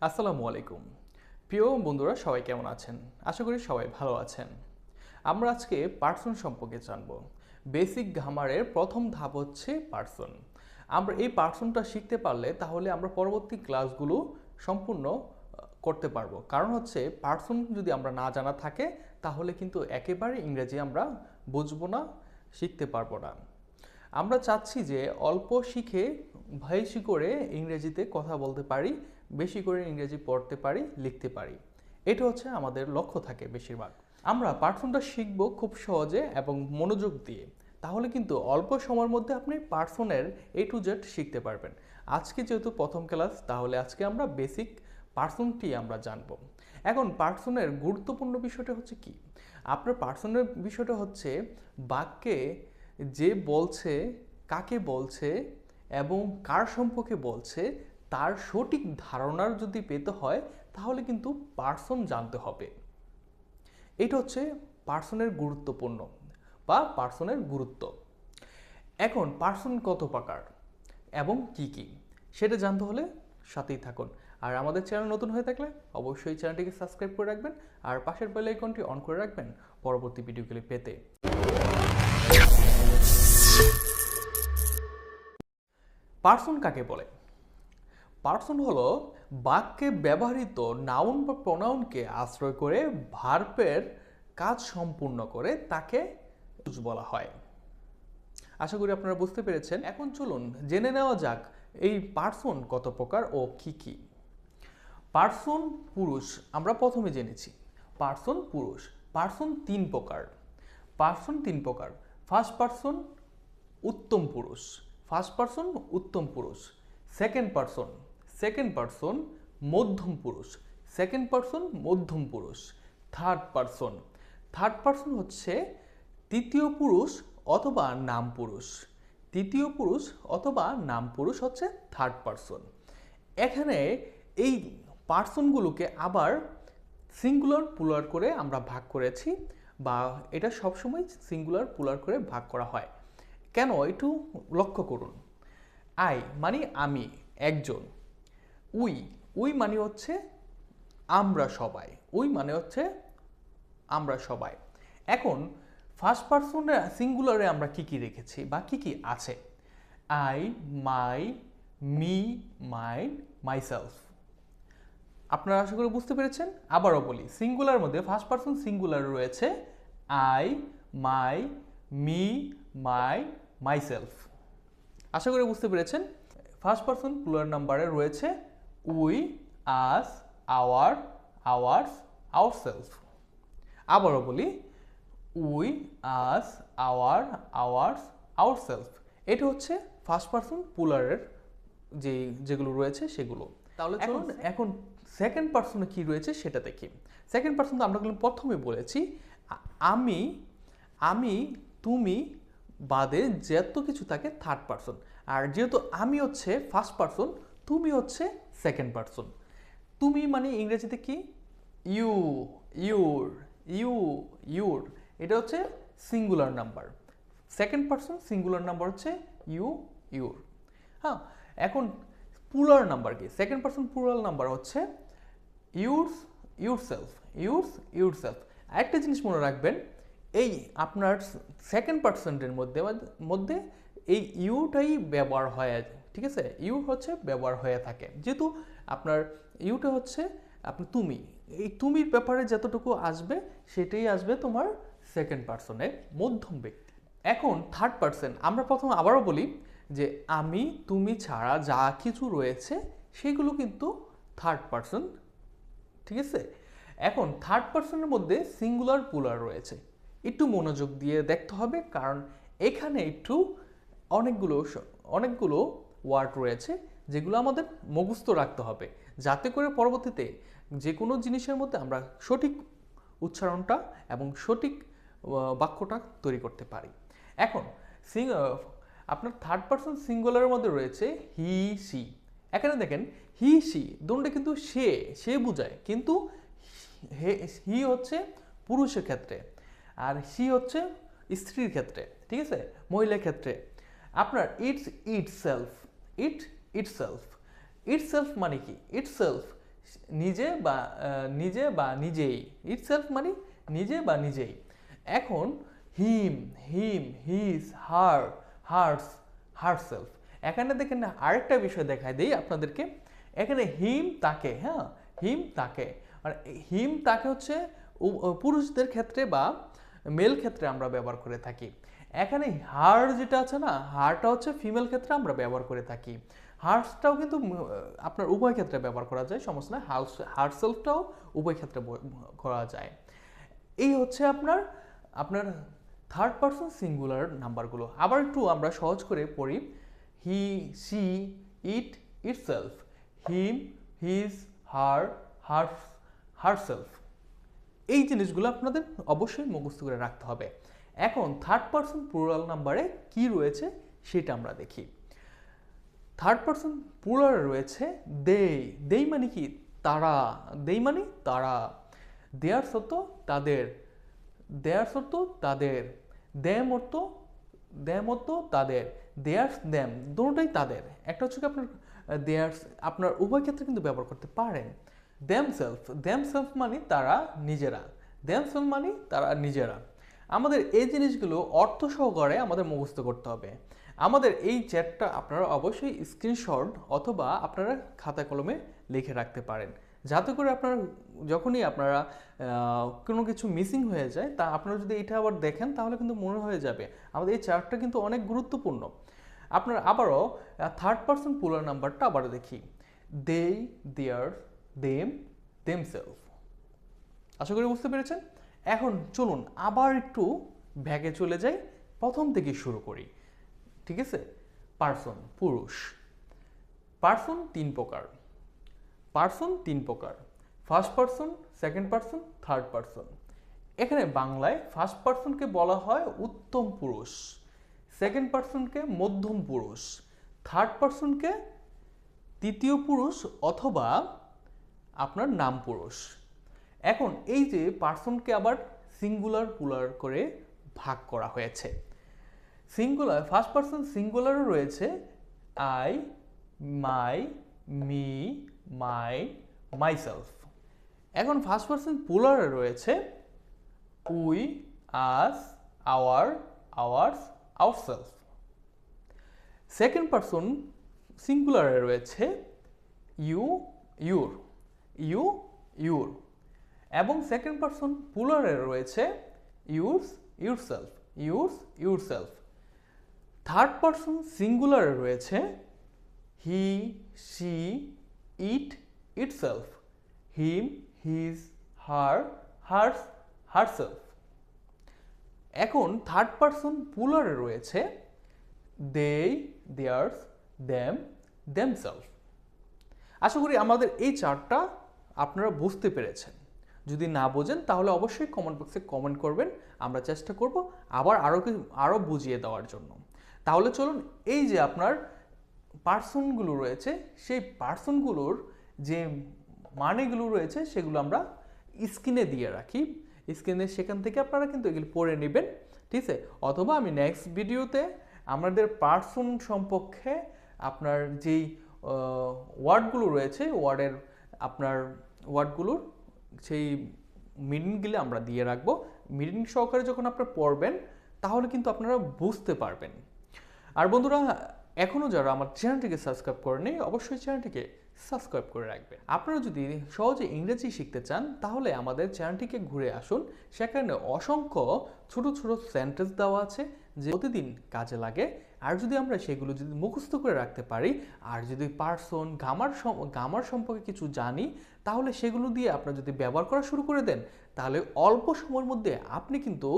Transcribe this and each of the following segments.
আসসালামু আলাইকুম। প্রিয় বন্ধুরা, সবাই কেমন আছেন? আশা করি সবাই ভালো আছেন। আমরা আজকে পার্সন সম্পর্কে জানব। বেসিক গ্রামারের প্রথম ধাপ হচ্ছে পার্সন। আমরা এই পার্সনটা শিখতে পারলে তাহলে আমরা পরবর্তী ক্লাসগুলো সম্পূর্ণ করতে পারবো। কারণ হচ্ছে পার্সন যদি আমরা না জানা থাকে তাহলে কিন্তু একেবারে ইংরেজি আমরা বুঝবো না, শিখতে পারবো না। আমরা চাচ্ছি যে অল্প শিখে বেশি করে ইংরেজিতে কথা বলতে পারি, বেশি করে ইংরেজি পড়তে পারি, লিখতে পারি। এটা হচ্ছে আমাদের লক্ষ্য থাকে বেশিরভাগ। আমরা পার্সনটা শিখবো খুব সহজে এবং মনোযোগ দিয়ে। তাহলে কিন্তু অল্প সময়ের মধ্যে আপনি পার্সনের A to Z শিখতে পারবেন। আজকে যেহেতু প্রথম ক্লাস, তাহলে আজকে আমরা বেসিক পার্সনটি আমরা জানবো। এখন পার্সনের গুরুত্বপূর্ণ বিষয়টা হচ্ছে কি? আপনার পার্সনের বিষয়টা হচ্ছে বাক্যে যে বলছে, কাকে বলছে এবং কার সম্পর্কে বলছে তার সঠিক ধারণার যদি পেতে হয় তাহলে কিন্তু পার্সন জানতে হবে। এটা হচ্ছে পার্সনের গুরুত্বপূর্ণ বা পার্সনের গুরুত্ব। এখন পার্সন কত প্রকার এবং কি কি সেটা জানতে হলে সাথেই থাকুন। আর আমাদের চ্যানেল নতুন হয়ে থাকলে অবশ্যই চ্যানেলটিকে সাবস্ক্রাইব করে রাখবেন আর পাশের বেল আইকনটি অন করে রাখবেন পরবর্তী ভিডিওগুলি পেতে। পার্সন কাকে বলে? পার্সন হলো বাক্যে ব্যবহৃত নাউন বা প্রোনাউনকে আশ্রয় করে ভার্বের কাজ সম্পূর্ণ করে তাকে বলা হয়। আশা করি আপনারা বুঝতে পেরেছেন। এখন চলুন জেনে নেওয়া যাক এই পার্সন কত প্রকার ও কি কি। পার্সন পুরুষ আমরা প্রথমে জেনেছি। পার্সন পুরুষ। পার্সন তিন প্রকার। পার্সন তিন প্রকার। ফার্স্ট পার্সন উত্তম পুরুষ। ফার্স্ট পার্সন উত্তম পুরুষ। সেকেন্ড পার্সন মধ্যম পুরুষ। সেকেন্ড পার্সন মধ্যম পুরুষ। থার্ড পার্সন হচ্ছে তৃতীয় পুরুষ অথবা নাম পুরুষ। তৃতীয় পুরুষ অথবা নাম পুরুষ হচ্ছে থার্ড পার্সন। এখানে এই পার্সনগুলোকে আবার সিঙ্গুলার প্লুরাল করে আমরা ভাগ করেছি, বা এটা সবসময় সিঙ্গুলার প্লুরাল করে ভাগ করা হয়। কেন একটু লক্ষ্য করুন। আই মানে আমি, একজন। উই মানে হচ্ছে আমরা সবাই। উই মানে হচ্ছে আমরা সবাই। এখন ফার্স্ট পার্সনের সিঙ্গুলারে আমরা কি কি রেখেছি বা কি কি আছে? I, my, me, mine, myself. আপনারা আশা করি বুঝতে পেরেছেন। আবারও বলি, সিঙ্গুলার মধ্যে ফার্স্ট পার্সন সিঙ্গুলার রয়েছে I, my, me, my, myself. আশা করি বুঝতে পেরেছেন। ফার্স্ট পার্সন প্লুরাল নাম্বারে রয়েছে we, us, our, ours, ourselves. আবারও বলি, we, us, our, ours, ourselves. এটা হচ্ছে ফার্স্ট পার্সন প্লুরালের যেগুলো রয়েছে সেগুলো। তাহলে চলুন এখন সেকেন্ড পার্সনে কি রয়েছে সেটা দেখি। সেকেন্ড পার্সন তো আমরা প্রথমে বলেছি আমি, তুমি বাদে যত কিছু থাকে থার্ড পার্সন। আর যেহেতু আমি হচ্ছে ফার্স্ট পার্সন, তুমি হচ্ছে সেকেন্ড পার্সন। তুমি মানে ইংরেজিতে কি? You, your. এটা হচ্ছে singular number. Second person singular number হচ্ছে ইউর। হ্যাঁ, এখন প্লুরাল নাম্বার কি? সেকেন্ড পার্সন প্লুরাল নাম্বার হচ্ছে ইউরসেলফ। আরেকটা জিনিস মনে রাখবেন, এই আপনার সেকেন্ড পার্সনের মধ্যে এই ইউটাই ব্যবহার হয়, ঠিক আছে? ইউ হচ্ছে ব্যবহার হয়ে থাকে। যেহেতু আপনার ইউটা হচ্ছে আপনি তুমি, এই তুমির ব্যাপারে যতটুকু আসবে সেটাই আসবে তোমার সেকেন্ড পার্সনে, মধ্যম ব্যক্তি। এখন থার্ড পার্সন আমরা প্রথমে আবারও বলি যে আমি, তুমি ছাড়া যা কিছু রয়েছে সেগুলো কিন্তু থার্ড পার্সন, ঠিক আছে? এখন থার্ড পার্সনের মধ্যে সিঙ্গুলার প্লুরাল রয়েছে। একটু মনোযোগ দিয়ে দেখতে হবে, কারণ এখানে একটু অনেকগুলো ওয়ার্ড রয়েছে যেগুলো আমাদের মুখস্থ রাখতে হবে, যাতে করে পরবর্তীতে যে কোনো জিনিসের মধ্যে আমরা সঠিক উচ্চারণটা এবং সঠিক বাক্যটা তৈরি করতে পারি। এখন আপনার থার্ড পার্সন সিঙ্গুলারের মধ্যে রয়েছে হি, সি। এখানে দেখেন হি, সি দুটোটা কিন্তু সে বোঝায়, কিন্তু হি হচ্ছে পুরুষের ক্ষেত্রে আর সি হচ্ছে স্ত্রীর ক্ষেত্রে, ঠিক আছে? মহিলার ক্ষেত্রে আপনার ইটসেলফ মানে কি? ইটসেলফ নিজে বা নিজেই, ইটসেলফ মানে নিজে বা নিজেই। এখন হিম, হিজ, হার্স, হারসেলফ। এখানে দেখেন না, আরেকটা বিষয় দেখাই দিই আপনাদেরকে। এখানে হিম তাকে, হ্যাঁ, হিম তাকে, আর হিম তাকে হচ্ছে পুরুষদের ক্ষেত্রে বা মেল ক্ষেত্রে আমরা ব্যবহার করে থাকি। এখানে হার যেটা আছে না, হারটা হচ্ছে ফিমেল ক্ষেত্রে আমরা ব্যবহার করে থাকি। হার্সটাও কিন্তু আপনার উভয় ক্ষেত্রে ব্যবহার করা যায়, সমস্যা নয়। হারসেলফটাও উভয় ক্ষেত্রে করা যায়। এই হচ্ছে আপনার আপনার থার্ড পারসন সিঙ্গুলার নাম্বারগুলো। আবার একটু আমরা সহজ করে পড়ি। হি, she, it, itself, him, his, herself. এই জিনিসগুলো আপনাদের অবশ্যই মুখস্থ করে রাখতে হবে। এখন থার্ড পারসন প্লুরাল নাম্বারে কি রয়েছে সেটা আমরা দেখি। থার্ড পারসন প্লুরালে রয়েছে দেই মানে কি, তারা, দেই মানে তারা, দেয়ার সত্য তাদের, দেয়ার সত্য তাদের, দেম অর্থ তাদের, দেয়ার্স দেম, দুটোটাই তাদের। একটা হচ্ছে কি আপনার দেয়ার্স, আপনার উভয় ক্ষেত্রে কিন্তু ব্যবহার করতে পারেন। দেমসেলফ মানে তারা নিজেরা, দেমসেলফ মানে তারা নিজেরা। আমাদের এই জিনিসগুলো অর্থ সহকারে আমাদের মুখস্থ করতে হবে। আমাদের এই চ্যাটটা আপনারা অবশ্যই স্ক্রিনশট অথবা আপনারা খাতা কলমে লিখে রাখতে পারেন, যাতে করে আপনারা যখনই আপনারা কোনো কিছু মিসিং হয়ে যায়, তা আপনারা যদি এটা আবার দেখেন তাহলে কিন্তু মনে হয়ে যাবে আমাদের এই চ্যাটটা কিন্তু অনেক গুরুত্বপূর্ণ। আপনারা আবারও থার্ড পারসন প্লুরাল নাম্বারটা আবার দেখি। দে, দেয়ার, দেম, দেমসেলফ। আশা করি বুঝতে পেরেছেন। এখন চলুন আবার একটু ব্যাগে চলে যাই, প্রথম থেকে শুরু করি। ঠিক আছে? পারসন, পুরুষ। পারসন তিন প্রকার। First person, second person, third person. এখানে বাংলায় ফার্স্ট পারসনকে বলা হয় উত্তম পুরুষ, সেকেন্ড পারসনকে মধ্যম পুরুষ, থার্ড পারসনকে তৃতীয় পুরুষ অথবা আপনার নাম পুরুষ। এখন এই যে পারসনকে আবার সিঙ্গুলার প্লুরাল করে ভাগ করা হয়েছে। সিঙ্গুলার, ফার্স্ট পারসন সিঙ্গুলারও রয়েছে I, my, me, my, myself. এখন ফার্স্ট পারসন প্লুরালে রয়েছে we, us, our, ours, ourselves. Second person সিঙ্গুলারে রয়েছে ইউ, ইউর। এবং সেকেন্ড পারসন প্লুরালে রয়েছে ইউরসেলফ। থার্ড পারসন সিঙ্গুলারে রয়েছে he, she, it, itself, him, his, herself. এখন থার্ড পারসন প্লুরালে রয়েছে দে, দেয়ার্স, দেম, দেমসেলফ। আশা করি আমাদের এই চার্টটা আপনারা বুঝতে পেরেছেন। যদি না বোঝেন তাহলে অবশ্যই কমেন্ট বক্সে কমেন্ট করবেন, আমরা চেষ্টা করব আবার আরও বুঝিয়ে দেওয়ার জন্য। তাহলে চলুন, এই যে আপনার পার্সনগুলো রয়েছে, সেই পার্সনগুলোর যে মানেগুলো রয়েছে সেগুলো আমরা স্ক্রিনে দিয়ে রাখি। স্ক্রিনে সেখান থেকে আপনারা কিন্তু এগুলো পড়ে নেবেন, ঠিক আছে? অথবা আমি নেক্সট ভিডিওতে আমাদের পার্সন সম্পর্কে আপনার যেই ওয়ার্ডগুলো রয়েছে, ওয়ার্ডগুলোর সেই মিনিংগুলো আমরা দিয়ে রাখবো। মিনিং সহকারে যখন আপনারা পড়বেন তাহলে কিন্তু আপনারা বুঝতে পারবেন। আর বন্ধুরা, এখনও যারা আমার চ্যানেলটিকে সাবস্ক্রাইব করেনি, অবশ্যই চ্যানেলটিকে সাবস্ক্রাইব করে রাখবেন। আপনারা যদি সহজে ইংরেজি শিখতে চান তাহলে আমাদের চ্যানেলটিকে ঘুরে আসুন। সেখানে অসংখ্য ছোট ছোট সেন্টেন্স দেওয়া আছে যে প্রতিদিন কাজে লাগে। আর যদি আমরা সেগুলো যদি মুখস্থ করে রাখতে পারি, আর যদি পার্সন, গ্রামার সম্পর্কে কিছু জানি, তাহলে সেগুলো দিয়ে আপনারা যদি ব্যবহার করা শুরু করে দেন, তাহলে অল্প সময়ের মধ্যে আপনি কিন্তু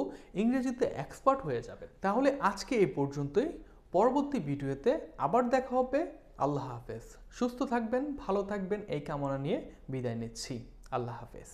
ইংরেজিতে এক্সপার্ট হয়ে যাবেন। তাহলে আজকে এই পর্যন্তই। পরবর্তী ভিডিওতে আবার দেখা হবে। আল্লাহ হাফেজ। সুস্থ থাকবেন, ভালো থাকবেন, এই কামনা নিয়ে বিদায় নিচ্ছি। আল্লাহ হাফেজ।